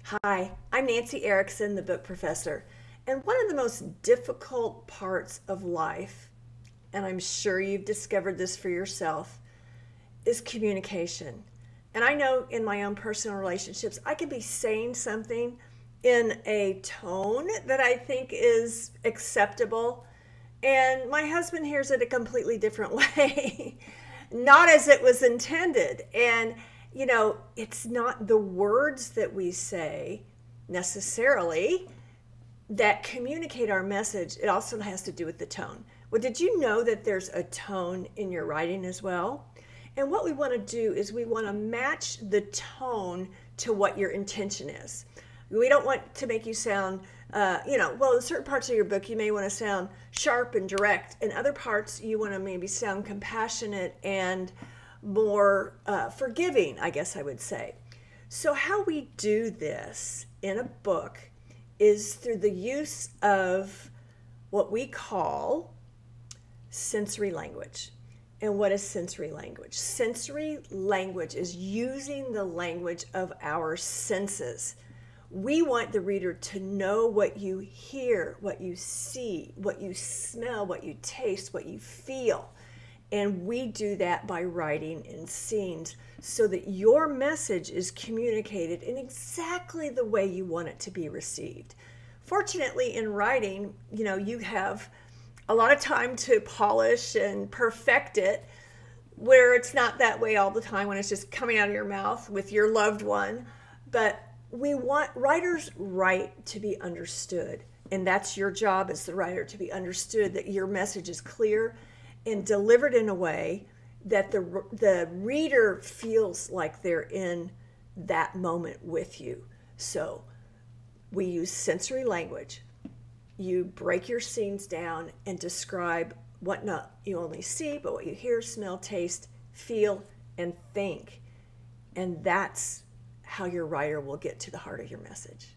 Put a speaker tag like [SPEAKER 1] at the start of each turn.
[SPEAKER 1] Hi, I'm Nancy Erickson, the book professor. And one of the most difficult parts of life, and I'm sure you've discovered this for yourself, is communication. And I know in my own personal relationships, I could be saying something in a tone that I think is acceptable, and my husband hears it a completely different way, not as it was intended. And, it's not the words that we say necessarily that communicate our message. It also has to do with the tone. Well, did you know that there's a tone in your writing as well? And what we want to do is we want to match the tone to what your intention is. We don't want to make you sound, in certain parts of your book, you may want to sound sharp and direct. In other parts, you want to maybe sound compassionate and more forgiving, I guess I would say. So, how we do this in a book is through the use of what we call sensory language. And what is sensory language? Sensory language is using the language of our senses. We want the reader to know what you hear, what you see, what you smell, what you taste, what you feel. And we do that by writing in scenes so that your message is communicated in exactly the way you want it to be received. Fortunately, in writing, you have a lot of time to polish and perfect it, where it's not that way all the time when it's just coming out of your mouth with your loved one. But we want writers write to be understood, and that's your job as the writer, to be understood, that your message is clear and delivered in a way that the reader feels like they're in that moment with you. So we use sensory language. You break your scenes down and describe what not you only see, but what you hear, smell, taste, feel, and think. And that's how your writer will get to the heart of your message.